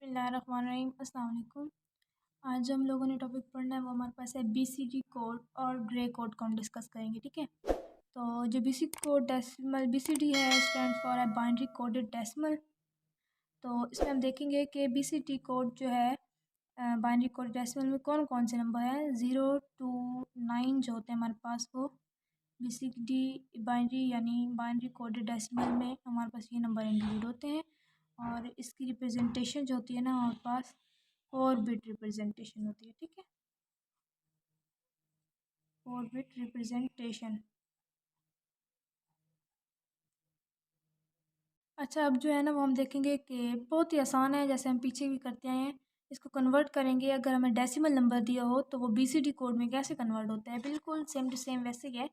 बिस्मिल्लाहिर्रहमानिर्रहीम। अस्सलाम वालेकुम। आज हम लोगों ने टॉपिक पढ़ना है वो हमारे पास है बीसीडी कोड और ग्रे कोड को हम डिस्कस करेंगे। ठीक है, तो जो बीसीडी है स्टैंड फॉर है बाइनरी कोडेड डेसिमल। तो इसमें हम देखेंगे कि बीसीडी कोड जो है बाइनरी कोडेड डेसिमल में कौन कौन से नंबर हैं। 0 to 9 जो होते हैं हमारे पास वो बीसीडी बाइनरी यानी बाइनरी कोडेड डेसिमल में हमारे पास ये नंबर इंक्लूड होते हैं। और इसकी रिप्रेजेंटेशन जो होती है ना हमारे पास 4 बिट रिप्रेजेंटेशन होती है। ठीक है, 4 बिट रिप्रेजेंटेशन। अच्छा, अब जो है ना वो हम देखेंगे कि बहुत ही आसान है, जैसे हम पीछे भी करते आए हैं। इसको कन्वर्ट करेंगे, अगर हमें डेसिमल नंबर दिया हो तो वो बीसीडी कोड में कैसे कन्वर्ट होता है, बिल्कुल सेम टू सेम वैसे ही है।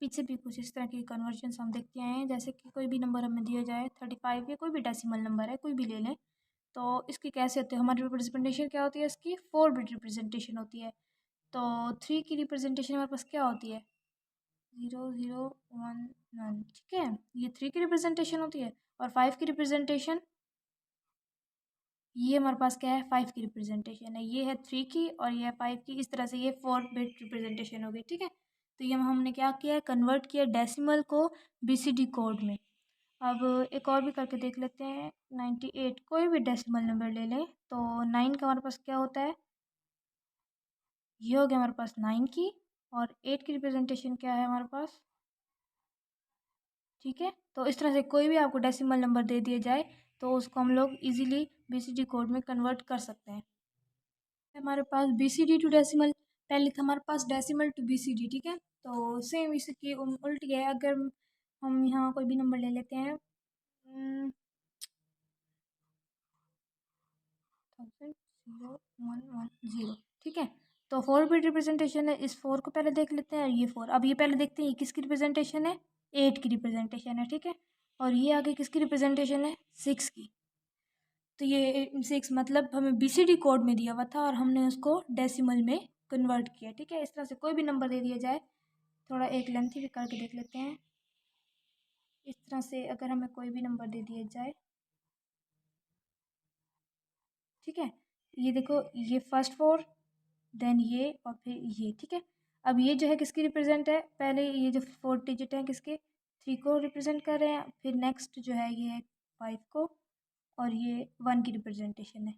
पीछे भी कुछ इस तरह की कन्वर्जन हम देखते आए हैं। जैसे कि कोई भी नंबर हमें दिया जाए 35 या कोई भी डेसिमल नंबर है कोई भी ले लें, तो इसकी कैसे होती है, हमारी रिप्रेजेंटेशन क्या होती है, इसकी 4 बिट रिप्रेजेंटेशन होती है। तो 3 की रिप्रेजेंटेशन हमारे पास क्या होती है, 0011। ठीक है, ये 3 की रिप्रेजेंटेशन होती है। और 5 की रिप्रेजेंटेशन, ये हमारे पास क्या है, 5 की रिप्रेजेंटेशन है। ये है 3 की और ये है 5 की। इस तरह से ये 4 बिट रिप्रेजेंटेशन हो गई। ठीक है, तो ये हमने क्या किया है, कन्वर्ट किया डेसिमल को बीसीडी कोड में। अब एक और भी करके देख लेते हैं। 98 कोई भी डेसिमल नंबर ले लें तो 9 का हमारे पास क्या होता है, ये हो गया हमारे पास 9 की। और 8 की रिप्रेजेंटेशन क्या है हमारे पास। ठीक है, तो इस तरह से कोई भी आपको डेसिमल नंबर दे दिया जाए तो उसको हम लोग इजीली बीसीडी कोड में कन्वर्ट कर सकते हैं। हमारे पास बीसीडी टू डेसिमल, पहले था हमारे पास डेसिमल टू बीसीडी। ठीक है, तो सेम इसकी उल्टी है। अगर हम यहाँ कोई भी नंबर ले लेते हैं 01110। ठीक है, तो 4 बिट रिप्रेजेंटेशन है। इस 4 को पहले देख लेते हैं। ये 4, अब ये पहले देखते हैं ये किसकी रिप्रेजेंटेशन है, 8 की रिप्रेजेंटेशन है। ठीक है, और ये आगे किसकी रिप्रेजेंटेशन है, 6 की। तो ये 6 मतलब हमें बीसीडी कोड में दिया हुआ था और हमने उसको डेसिमल में कन्वर्ट किया। ठीक है, इस तरह से कोई भी नंबर दे दिया जाए, थोड़ा एक लेंथी भी करके देख लेते हैं। इस तरह से अगर हमें कोई भी नंबर दे दिया जाए, ठीक है, ये देखो, ये फर्स्ट 4, देन ये और फिर ये। ठीक है, अब ये जो है किसकी रिप्रेजेंट है, पहले ये जो 4 डिजिट है किसके, 3 को रिप्रेजेंट कर रहे हैं। फिर नेक्स्ट जो है ये 5 को, और ये 1 की रिप्रेजेंटेशन है।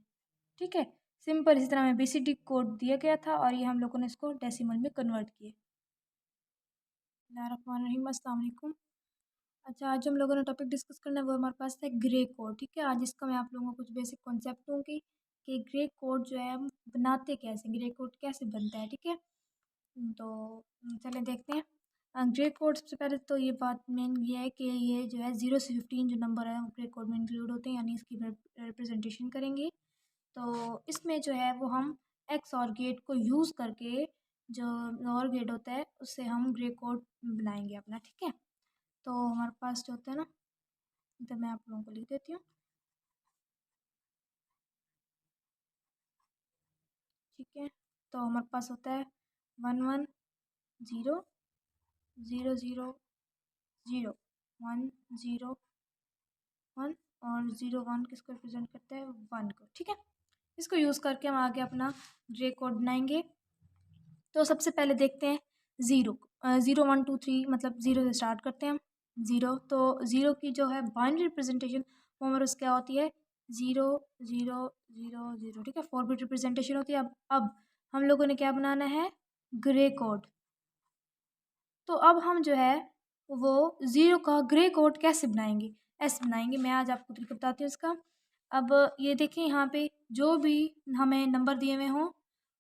ठीक है, सिंपल इसी तरह में बीसीडी कोड दिया गया था और ये हम लोगों ने इसको डेसिमल में कन्वर्ट किए। बिस्मिल्लाहिर्रहमानिर्रहीम, अस्सलाम वालेकुम। अच्छा, आज हम लोगों ने टॉपिक डिस्कस करना है वो हमारे पास है ग्रे कोड। ठीक है, आज इसका मैं आप लोगों को कुछ बेसिक कॉन्सेप्ट दूँगी कि ग्रे कोड जो है हम बनाते कैसे, ग्रे कोड कैसे बनता है। ठीक है, तो चलिए देखते हैं। ग्रे कोड, सबसे पहले तो ये बात मेन ये है कि ये जो है 0 से 15 जो नंबर है वो ग्रे कोड में इंक्लूड होते हैं, यानी इसकी रिप्रेजेंटेशन करेंगे। तो इसमें जो है वो हम एक्स और गेट को यूज़ करके, जो नॉर गेट होता है उससे हम ग्रे कोड बनाएंगे अपना। ठीक है, तो हमारे पास जो होता है ना, तो मैं आप लोगों को लिख देती हूँ। ठीक है, तो हमारे पास होता है 110000 101 और 01 किसको रिप्रेजेंट करता है, 1 को। ठीक है, इसको यूज़ करके हम आगे अपना ग्रे कोड बनाएंगे। तो सबसे पहले देखते हैं 0 1 2 3, मतलब 0 से स्टार्ट करते हैं हम। 0, तो 0 की जो है बाइनरी रिप्रेजेंटेशन वो हमारे पास क्या होती है, 0 0 0 0। ठीक है, 4 बिट रिप्रेजेंटेशन होती है। अब हम लोगों ने क्या बनाना है, ग्रे कोड। तो अब हम जो है वो 0 का ग्रे कोड कैसे बनाएंगे, ऐसे बनाएंगे। मैं आज आपको तरीका बताती हूँ इसका। अब ये देखिए, यहाँ पे जो भी हमें नंबर दिए हुए हों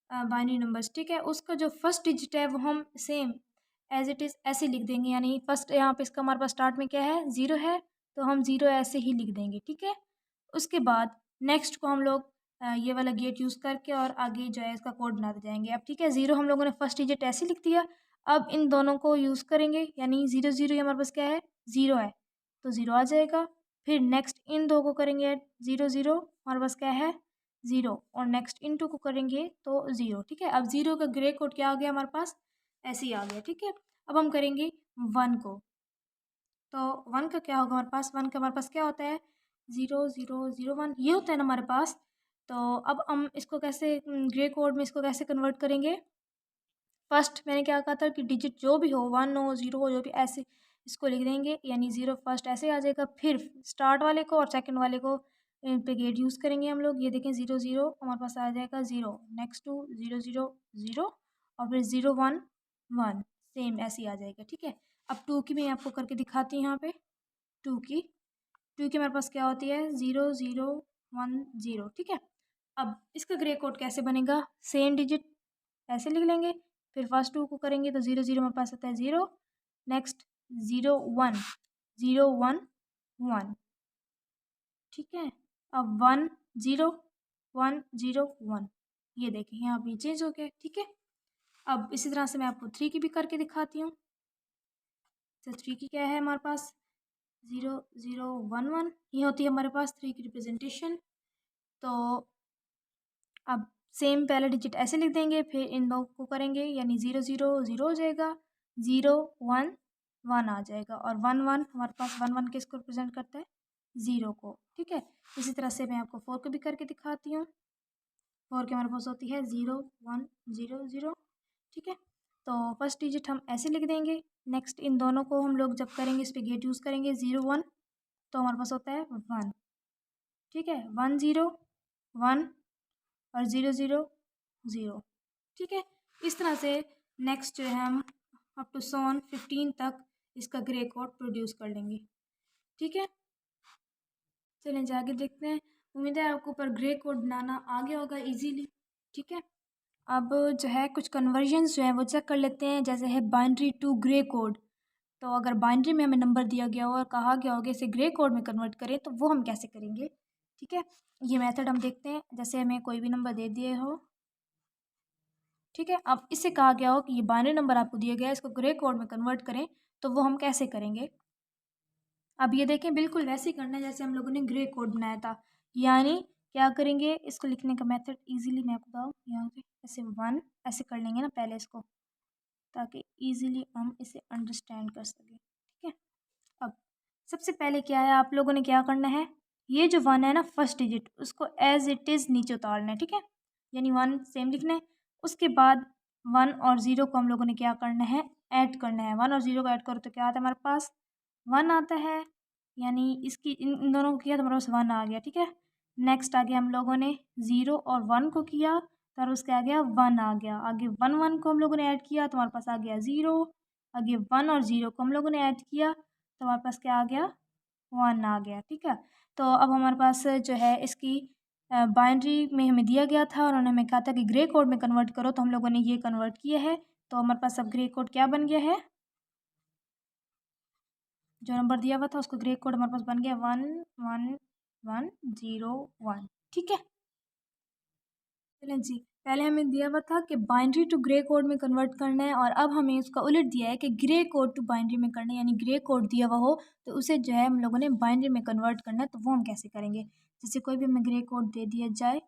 बाइनरी नंबर्स, ठीक है, उसका जो फर्स्ट डिजिट है वो हम सेम एज इट इज़ ऐसे लिख देंगे। यानी फर्स्ट यहाँ पे इसका हमारे पास स्टार्ट में क्या है, 0 है, तो हम 0 ऐसे ही लिख देंगे। ठीक है, उसके बाद नेक्स्ट को हम लोग ये वाला गेट यूज़ करके और आगे जो है इसका कोड बनाते जाएंगे। अब ठीक है, 0 हम लोगों ने फर्स्ट डिजिट ऐसे लिख दिया। अब इन दोनों को यूज़ करेंगे, यानी 0 0 ये हमारे पास क्या है, 0 है, तो 0 आ जाएगा। फिर नेक्स्ट इन दो को करेंगे 0 0, हमारे पास क्या है, 0, और नेक्स्ट इन टू को करेंगे तो 0। ठीक है, अब 0 का ग्रे कोड क्या आ गया हमारे पास, ऐसे ही आ गया। ठीक है, अब हम करेंगे 1 को। तो 1 का क्या होगा हमारे पास, 1 का हमारे पास क्या होता है, 0 0 0 1, ये होता है ना हमारे पास। तो अब हम इसको कैसे ग्रे कोड में इसको कैसे कन्वर्ट करेंगे। फर्स्ट मैंने क्या कहा था कि डिजिट जो भी हो 1 हो 0 हो जो भी ऐसे इसको लिख देंगे, यानी 0 फर्स्ट ऐसे आ जाएगा, फिर स्टार्ट वाले को और सेकंड वाले को पे गेट यूज़ करेंगे हम लोग। ये देखें 0 0 हमारे पास आ जाएगा 0, नेक्स्ट टू 0 0 0 और फिर 0 1 1 सेम ऐसे ही आ जाएगा। ठीक है, अब 2 की मैं आपको करके दिखाती हूँ। यहाँ पे 2 की हमारे पास क्या होती है 0 0 1 0। ठीक है, अब इसका ग्रे कोड कैसे बनेगा, सेम डिजिट ऐसे लिख लेंगे, फिर फर्स्ट 2 को करेंगे तो 0 0 हमारे पास आता है 0, नेक्स्ट 0 1 0 1 1। ठीक है, अब 1 0 1 0 1, ये देखिए यहाँ पे चेंज हो गया। ठीक है, अब इसी तरह से मैं आपको 3 की भी करके दिखाती हूँ। तो 3 की क्या है हमारे पास 0 0 1 1, ये होती है हमारे पास 3 की रिप्रेजेंटेशन। तो अब सेम पहले डिजिट ऐसे लिख देंगे, फिर इन दो को करेंगे, यानी 0 0 0 हो जाएगा, 0 1 1 आ जाएगा, और 1 1 हमारे पास 1 1 किसको रिप्रेजेंट करता है 0 को। ठीक है, इसी तरह से मैं आपको 4 को भी करके दिखाती हूँ। 4 की हमारे पास होती है 0 1 0 0। ठीक है, तो फर्स्ट डिजिट हम ऐसे लिख देंगे, नेक्स्ट इन दोनों को हम लोग जब करेंगे इस पर गेट यूज़ करेंगे 0 1, तो हमारे पास होता है 1। ठीक है, 1 0 1 और 0 0 0। ठीक है, इस तरह से नेक्स्ट जो है हम अप टू 15 तक इसका ग्रे कोड प्रोड्यूस कर लेंगे। ठीक है, चलें आगे देखते हैं। उम्मीद है आपको ऊपर ग्रे कोड बनाना आ गया होगा इजीली। ठीक है, अब जो है कुछ कन्वर्जन्स जो है वो चेक कर लेते हैं, जैसे है बाइनरी टू ग्रे कोड। तो अगर बाइनरी में हमें नंबर दिया गया हो और कहा गया हो कि इसे ग्रे कोड में कन्वर्ट करें, तो वो हम कैसे करेंगे। ठीक है, ये मेथड हम देखते हैं। जैसे हमें कोई भी नंबर दे दिए हो, ठीक है, अब इससे कहा गया हो कि ये बाइनरी नंबर आपको दिया गया है, इसको ग्रे कोड में कन्वर्ट करें, तो वो हम कैसे करेंगे। अब ये देखें बिल्कुल वैसे ही करना है जैसे हम लोगों ने ग्रे कोड बनाया था, यानी क्या करेंगे, इसको लिखने का मेथड इजीली मैं आपको बताऊँ, यहाँ पे ऐसे 1 ऐसे कर लेंगे ना पहले इसको, ताकि इजीली हम इसे अंडरस्टैंड कर सकें। ठीक है, अब सबसे पहले क्या है, आप लोगों ने क्या करना है, ये जो 1 है ना फर्स्ट डिजिट, उसको एज इट इज़ नीचे उतारना है। ठीक है, यानी 1 सेम लिखना है, उसके बाद 1 और 0 को हम लोगों ने क्या करना है, ऐड करना है। 1 और 0 को ऐड करो तो क्या आता है हमारे पास 1 आता है, यानी इसकी इन दोनों को किया तो हमारे पास 1 आ गया। ठीक है, नेक्स्ट आगे हम लोगों ने 0 और 1 को किया तो उसके आ गया 1 आ गया, आगे 1 1 को हम लोगों ने ऐड किया तो हमारे पास आ गया 0, आगे 1 और 0 को हम लोगों ने ऐड किया तो हमारे पास क्या आ गया 1 आ गया। ठीक है, तो अब हमारे पास जो है इसकी बाइनरी में हमें दिया गया था और उन्होंने हमें कहा था कि ग्रे कोड में कन्वर्ट करो, तो हम लोगों ने ये कन्वर्ट किया है। तो हमारे पास अब ग्रे कोड क्या बन गया है, जो नंबर दिया हुआ था उसको ग्रे कोड हमारे पास बन गया 1 1 1 0 1। ठीक है, चलें जी, पहले हमें दिया हुआ था कि बाइनरी टू ग्रे कोड में कन्वर्ट करना है, और अब हमें उसका उलट दिया है कि ग्रे कोड टू बाइनरी में करना है, यानी ग्रे कोड दिया हुआ हो तो उसे जो है हम लोगों ने बाइनरी में कन्वर्ट करना है। तो वो हम कैसे करेंगे, जैसे कोई भी हमें ग्रे कोड दे दिया जाए,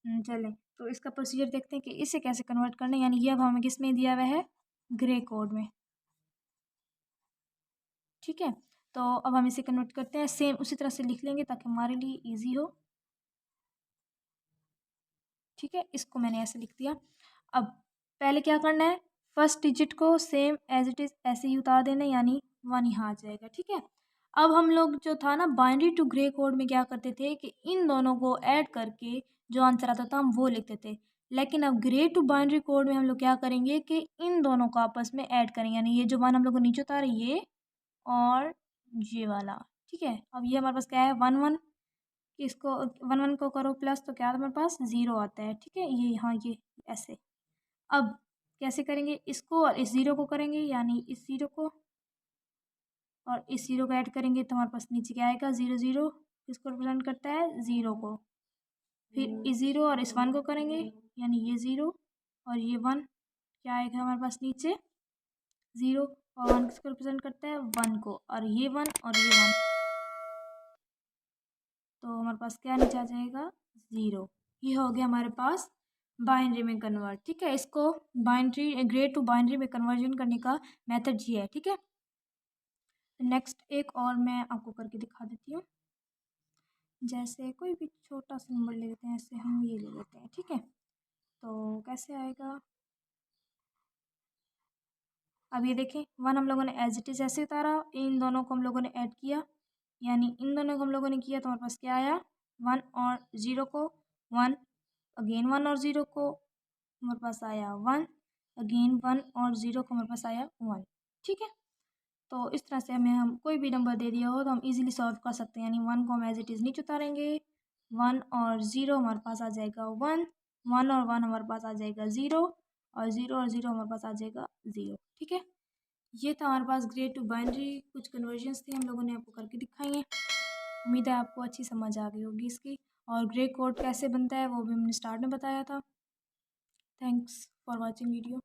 चलें तो इसका प्रोसीजर देखते हैं कि इसे कैसे कन्वर्ट करना है। यानी ये अब हमें किस में दिया हुआ है, ग्रे कोड में। ठीक है, तो अब हम इसे कन्वर्ट करते हैं, सेम उसी तरह से लिख लेंगे ताकि हमारे लिए ईजी हो। ठीक है, इसको मैंने ऐसे लिख दिया। अब पहले क्या करना है, फर्स्ट डिजिट को सेम एज इट इज़ ऐसे ही उतार देना, यानी 1 यहाँ आ जाएगा। ठीक है, अब हम लोग जो था ना बाइनरी टू ग्रे कोड में क्या करते थे कि इन दोनों को ऐड करके जो आंसर आता था हम वो लिखते थे, लेकिन अब ग्रे टू बाइनरी कोड में हम लोग क्या करेंगे कि इन दोनों को आपस में ऐड करेंगे, यानी ये जो 1 हम लोग को नीचे उतारे ये और ये वाला। ठीक है, अब ये हमारे पास क्या है 1 1, इसको 1 1 को करो प्लस तो क्या आता है हमारे पास 0 आता है। ठीक है, ये यहाँ ये ऐसे। अब कैसे करेंगे, इसको और इस 0 को करेंगे, यानी इस 0 को और इस 0 को ऐड करेंगे तो हमारे पास नीचे क्या आएगा 0 0, इसको रिप्रेजेंट करता है 0 को, फिर इस 0 और इस 1 को करेंगे, यानी ये 0 और ये 1, क्या आएगा हमारे पास नीचे 0, और 1 किसको रिप्रेजेंट करता है 1 को, और ये 1 और ये 1, तो हमारे पास क्या नीचे आ जाएगा 0। ये हो गया हमारे पास बाइनरी में कन्वर्ट। ठीक है, इसको बाइनरी ग्रे टू बाइनरी में कन्वर्जन करने का मेथड ये है। ठीक है, नेक्स्ट एक और मैं आपको करके दिखा देती हूँ। जैसे कोई भी छोटा सा नंबर ले लेते हैं, ऐसे हम ये ले लेते हैं, ठीक है। तो कैसे आएगा, अब ये देखें 1 हम लोगों ने एज इट इज़ ऐसे उतारा, इन दोनों को हम लोगों ने ऐड किया, यानी इन दोनों को हम लोगों ने किया तो हमारे पास क्या आया, 1 और 0 को 1, अगेन 1 और 0 को हमारे पास आया 1, अगेन 1 और 0 को हमारे पास आया 1, ठीक है। तो इस तरह से हमें हम कोई भी नंबर दे दिया हो तो हम इजीली सॉल्व कर सकते हैं, यानी 1 को हम एज इट इज़ नीचे उतारेंगे, 1 और 0 हमारे पास आ जाएगा 1, 1 और 1 हमारे पास आ जाएगा 0, और 0 और 0 हमारे पास आ जाएगा 0, ठीक है। ये था हमारे पास ग्रे टू बाइनरी, कुछ कन्वर्जन्स थे हम लोगों ने आपको करके दिखाई हैं। उम्मीद है आपको अच्छी समझ आ गई होगी इसकी, और ग्रे कोड कैसे बनता है वो भी हमने स्टार्ट में बताया था। Thanks for watching video.